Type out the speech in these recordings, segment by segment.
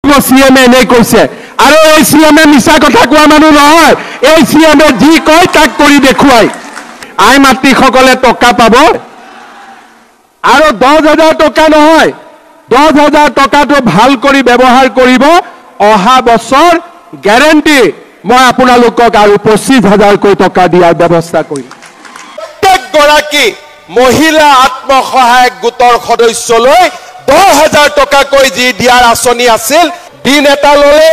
একমাত্ৰ CM-এ এনেই কৈছে আৰু এই CM-এ মিছা কথা কোৱা মানুহ নহয় এই CM-এ যি কয় তাক কৰি দেখুৱাই আই মাতৃসকলে টকা পাব আৰু 10,000 টকা নহয় 10,000 টকাটো ভাল কৰি ব্যৱহাৰ কৰিব অহা বছৰ গ্যাৰান্টি মই আপোনালোকক আৰু 25,000 টকা দিয়াৰ ব্যৱস্থা কৰিম প্ৰত্যেক গৰাকী মহিলা আত্মসহায়ক গোটৰ সদস্যলৈ 10,000 টকাকৈ যি দিয়াৰ আঁচনি আছিল দিন এটা ললে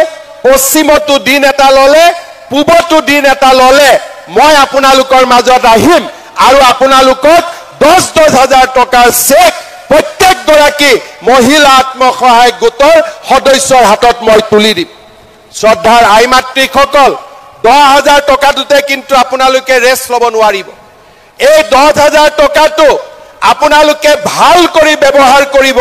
পশ্চিমতো দিন এটা ললে পূবতো দিন এটা ললে মই আপোনালোকৰ মাজত আহিম আৰু আপোনালোকক 10,000 টকাৰ চেক প্ৰত্যেক গৰাকী মহিলা আত্মসহায়ক গোটৰ সদস্যৰ হাতত মই তুলি দিম শ্ৰদ্ধাৰ আই মাতৃসকল 10,000 টকাটোতে কিন্তু আপোনালোকে ৰেষ্ট ল'ব নোৱাৰিব এই 10,000 টকাটো আপোনালোকে ভাল কৰি ব্যৱহাৰ কৰিব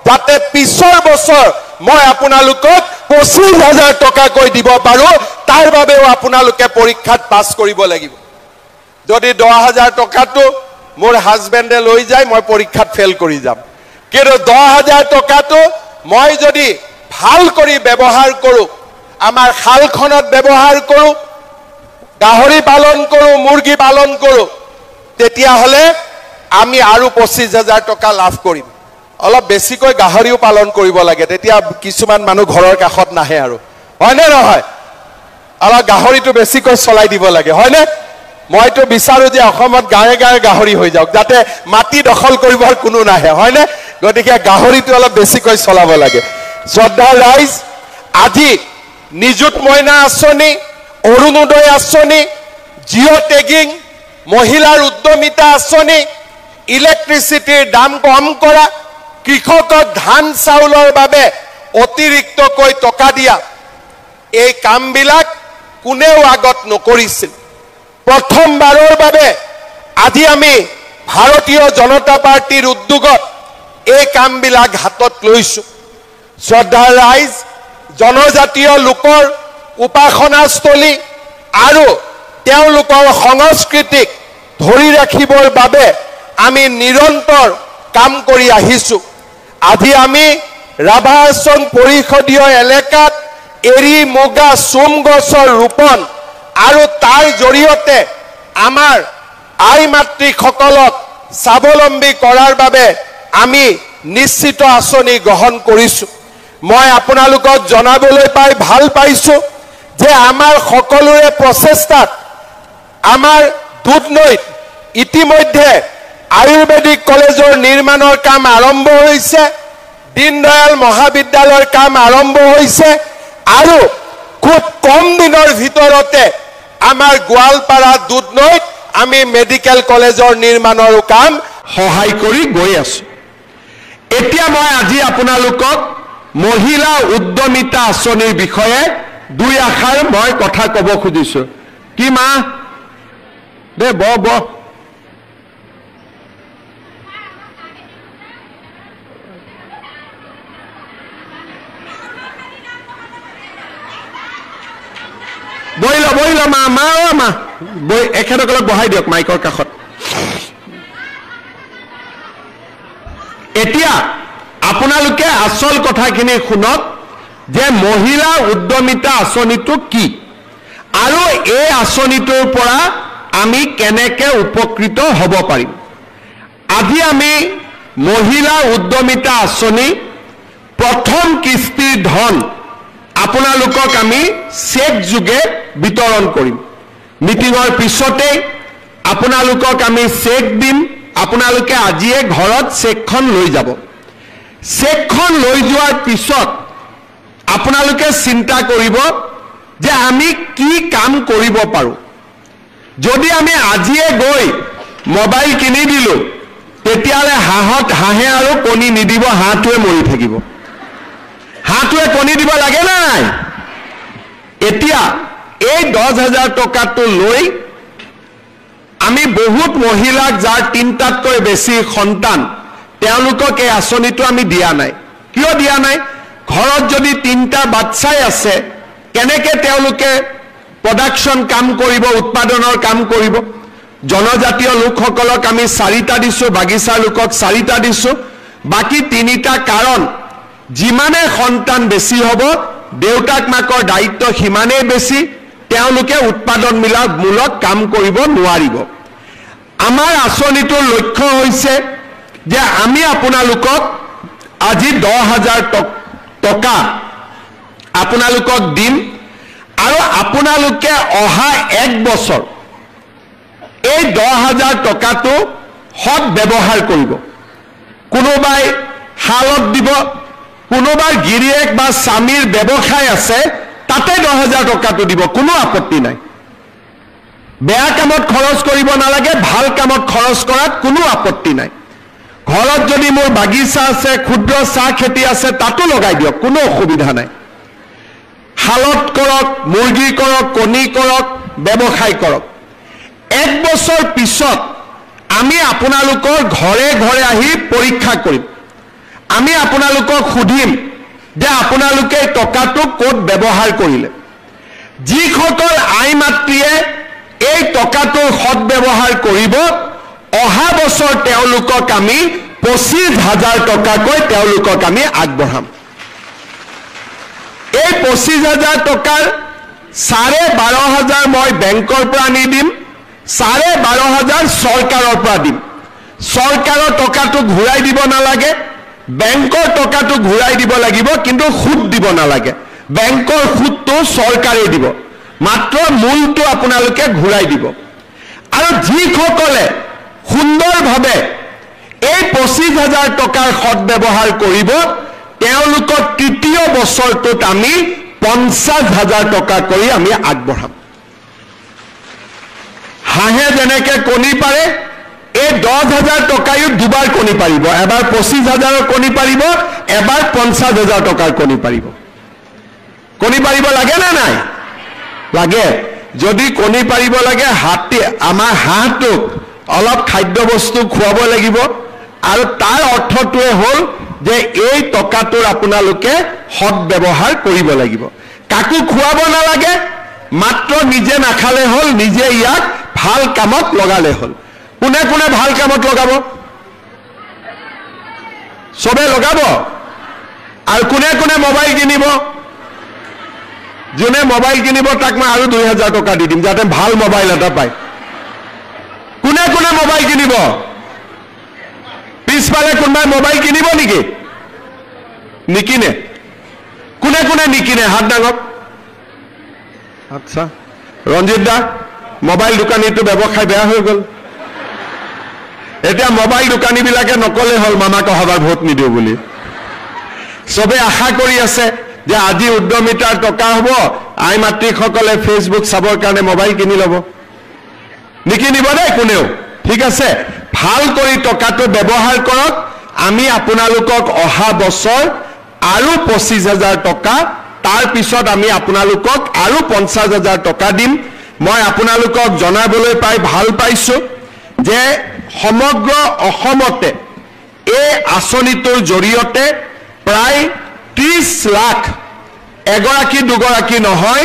যাতে পিছৰ বছৰ মই আপোনালোকক 25,000 টকাকৈ দিব পাৰো তাৰ বাবেও আপোনালোকে পৰীক্ষাত পাছ কৰিব লাগিব যদি 10,000 টকাটো মোৰ হাজবেণ্ডে লৈ যায় মই পৰীক্ষাত ফেল কৰি যাম কিন্তু 10,000 টকাটো মই যদি ভাল কৰি ব্যৱহাৰ কৰো আমাৰ খালখনত ব্যৱহাৰ কৰো গাহৰি পালন কৰো মুৰ্গী পালন কৰো তেতিয়া হলে আমি আৰু 25,000 টকা লাভ কৰিম অলপ বেছিকৈ গাহৰিও পালন কৰিব লাগে তেতিয়া কিছুমান মানুহ ঘৰৰ কাষত নাহে আৰু হয়নে নহয় অলপ গাহৰিটো বেছিকৈ চলাই দিব লাগে হয়নে মইতো বিচাৰো যে অসমত গাঁৱে গাঁৱে গাহৰি হৈ যাওক যাতে মাটি দখল কৰিবৰ কোনো নাহে হয়নে গতিকে গাহৰিটো অলপ বেছিকৈ চলাব লাগে শ্ৰদ্ধা ৰাইজ আজি নিযুত মইনা আঁচনি অৰুণোদয় আঁচনি জিঅ' টেগিং মহিলাৰ উদ্যমিতা আঁচনি ইলেক্ট্ৰিচিটিৰ দাম কম কৰা কৃষকক ধান চাউলৰ বাবে অতিৰিক্তকৈ টকা দিয়া এই কামবিলাক কোনেও আগত নকৰিছিল প্ৰথমবাৰৰ বাবে আজি আমি ভাৰতীয় জনতা পাৰ্টিৰ উদ্যোগত এই কামবিলাক হাতত লৈছো শ্ৰদ্ধা ৰাইজ জনজাতীয় লোকৰ উপাসনাস্থলী আৰু তেওঁলোকৰ সংস্কৃতিক ধৰি ৰাখিবৰ বাবে আমি নিৰন্তৰ কাম কৰি আহিছো আজি আমি ৰাভাসন পৰিষদীয় এলেকাত এৰি মুগা চুম গছৰ ৰোপণ আৰু তাৰ জৰিয়তে আমাৰ আই মাতৃসকলক স্বাৱলম্বী কৰাৰ বাবে আমি নিশ্চিত আঁচনি গ্ৰহণ কৰিছো মই আপোনালোকক জনাবলৈ পাই ভাল পাইছো যে আমাৰ সকলোৰে প্ৰচেষ্টাত আমাৰ দুধনৈত ইতিমধ্যে আয়ুৰ্বেদিক কলেজৰ নিৰ্মাণৰ কাম আৰম্ভ হৈছে দীনদয়াল মহাবিদ্যালয়ৰ কাম আৰম্ভ হৈছে আৰু খুব কম দিনৰ ভিতৰতে আমাৰ গোৱালপাৰা দুধনৈত আমি মেডিকেল কলেজৰ নিৰ্মাণৰ কাম সহায় কৰি গৈ আছো এতিয়া মই আজি আপোনালোকক মহিলা উদ্যমিতা আঁচনিৰ বিষয়ে দুই আখাৰ মই কথা ক'ব খুজিছো কি মা দে ব বহিল মা এখেতক বহাই দিয়ক মাইকৰ কাষত এতিয়া আপোনালোকে আসল কথাখিনি শুনক যে মহিলা উদ্যমিতা আঁচনিটো কি আৰু এই আঁচনিটোৰ পৰা আমি কেনেকৈ উপকৃত হ'ব পাৰিম আজি আমি মহিলা উদ্যমিতা আঁচনি প্ৰথম কিস্তিৰ ধন আপোনালোকক আমি চেক যোগে বিতৰণ কৰিম মিটিঙৰ পিছতে আপোনালোকক আমি চেক দিম আপোনালোকে আজিয়ে ঘৰত চেকখন লৈ যাব চেকখন লৈ যোৱাৰ পিছত আপোনালোকে চিন্তা কৰিব যে আমি কি কাম কৰিব পাৰো যদি আমি আজিয়ে গৈ মোবাইল কিনি দিলো তেতিয়ালে হাঁহে আৰু কণী নিদিব হাঁহটোৱে মৰি থাকিব হাঁহটোৱে কণী দিব লাগে নাই এতিয়া এই 10,000 টকাটো লৈ আমি বহুত মহিলাক যাৰ তিনটাতকৈ বেছি সন্তান তেওঁলোকক এই আঁচনিটো আমি দিয়া নাই কিয় দিয়া নাই ঘৰত যদি তিনটা বাচ্চাই আছে কেনেকে তেওঁলোকে প্ৰডাকশন কাম কৰিব উৎপাদনৰ কাম কৰিব জনজাতীয় লোকসকলক আমি 4টা দিছো বাগিচাৰ লোকক 4টা দিছো বাকি 3টা কাৰণ যিমানে সন্তান বেছি হ'ব দেউতাক মাকৰ দায়িত্ব সিমানেই বেছি তেওঁলোকে উৎপাদনমূলক কাম কৰিব নোৱাৰিব আমাৰ আঁচনিটোৰ লক্ষ্য হৈছে যে আমি আপোনালোকক আজি 10,000 টকা আপোনালোকক দিম আৰু আপোনালোকে অহা 1 বছৰ এই 10,000 টকাটো সৎ ব্যৱহাৰ কৰিব কোনোবাই হালত দিব কোনোবাৰ গিৰিয়েক বা স্বামীৰ ব্যৱসায় আছে তাতে 10,000 টকাটো দিব কোনো আপত্তি নাই বেয়া কামত খৰচ কৰিব নালাগে ভাল কামত খৰচ কৰাত কোনো আপত্তি নাই ঘৰত যদি মোৰ বাগিচা আছে ক্ষুদ্ৰ চাহ খেতি আছে তাতো লগাই দিয়ক কোনো অসুবিধা নাই হালত কৰক মুৰ্গী কৰক কণী কৰক ব্যৱসায় কৰক 1 বছৰ পিছত আমি আপোনালোকৰ ঘৰে ঘৰে আহি পৰীক্ষা কৰিম আমি আপোনালোকক সুধিম যে আপোনালোকে টকাটো ক'ত ব্যৱহাৰ কৰিলে যিসকল আই মাতৃয়ে এই টকাটো সৎ ব্যৱহাৰ কৰিব অহা বছৰ তেওঁলোকক আমি 25,000 টকাকৈ তেওঁলোকক আমি আগবঢ়াম এই 25,000 টকাৰ 12,500 মই বেংকৰ পৰা আনি দিম 12,500 চৰকাৰৰ পৰা দিম চৰকাৰৰ টকাটো ঘূৰাই দিব নালাগে বেংকৰ টকাটো ঘূৰাই দিব লাগিব কিন্তু সুদ দিব নালাগে বেংকৰ সুদটো চৰকাৰে দিব মাত্ৰ মূলটো আপোনালোকে ঘূৰাই দিব আৰু যিসকলে সুন্দৰভাৱে এই 25,000 টকাৰ সৎ ব্যৱহাৰ কৰিব তেওঁলোকক তৃতীয় বছৰটোত আমি 50,000 টকা কৰি আমি আগবঢ়াম হাঁহে যেনেকৈ কণী পাৰে এই 10,000 টকায়ো দুবাৰ কণী পাৰিব এবাৰ 25,000ৰ কণী পাৰিব এবাৰ 50,000 টকাৰ কণী পাৰিব কণী পাৰিব লাগে না নাই লাগে যদি কণী পাৰিব লাগে হাতী আমাৰ হাঁহটোক অলপ খাদ্য বস্তু খুৱাব লাগিব আৰু তাৰ অৰ্থটোৱে হ'ল যে এই টকাটোৰ আপোনালোকে সৎ ব্যৱহাৰ কৰিব লাগিব কাকো খুৱাব নালাগে মাত্ৰ নিজে নাখালে হ'ল নিজে ইয়াক ভাল কামত লগালে হ'ল কোনে কোনে ভাল কামত লগাব সবে লগাব আৰু কোনে কোনে মোবাইল কিনিব যোনে মোবাইল কিনিব তাক মই আৰু 2,000 টকা দি দিম যাতে ভাল মোবাইল এটা পায় কোনে কোনে মোবাইল কিনিব পিছফালে কোনোবাই মোবাইল কিনিব নেকি নিকিনে কোনে কোনে নিকিনে হাত ডাঙক আচ্ছা ৰঞ্জিত দা মোবাইল দোকানীটো ব্যৱসায় বেয়া হৈ গ'ল এতিয়া মোবাইল দোকানীবিলাকে নকলে হ'ল মামাক অহাবাৰ ভোট নিদিও বুলি সবে আশা কৰি আছে যে আজি উদ্যমিতাৰ টকা হ'ব আই মাতৃসকলে ফেচবুক চাবৰ কাৰণে মোবাইল কিনি ল'ব নিকিনিব দেই কোনেও ঠিক আছে ভাল কৰি টকাটো ব্যৱহাৰ কৰক আমি আপোনালোকক অহা বছৰ আৰু 25,000 টকা তাৰ পিছত আমি আপোনালোকক আৰু 50,000 টকা দিম মই আপোনালোকক জনাবলৈ পাই ভাল পাইছো যে সমগ্ৰ অসমতে এই আঁচনিটোৰ জৰিয়তে প্ৰায় 30 লাখ এগৰাকী দুগৰাকী নহয়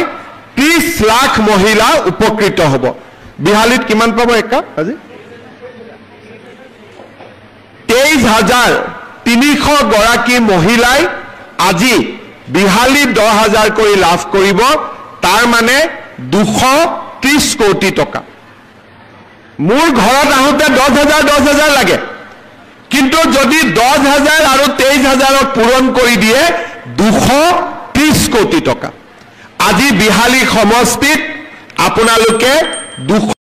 30 লাখ মহিলা উপকৃত হ'ব বিহালীত কিমান পাব একা আজি 23,300 গৰাকী মহিলাই আজি বিহালী 10,000 কৰি লাভ কৰিব তাৰ মানে 230 কোটি টকা মোৰ ঘৰত আহোঁতে 10,000 লাগে কিন্তু যদি 10,000 আৰু 23,000ক পূৰণ কৰি দিয়ে 230 কোটি টকা আজি বিহালী সমষ্টিত আপোনালোকে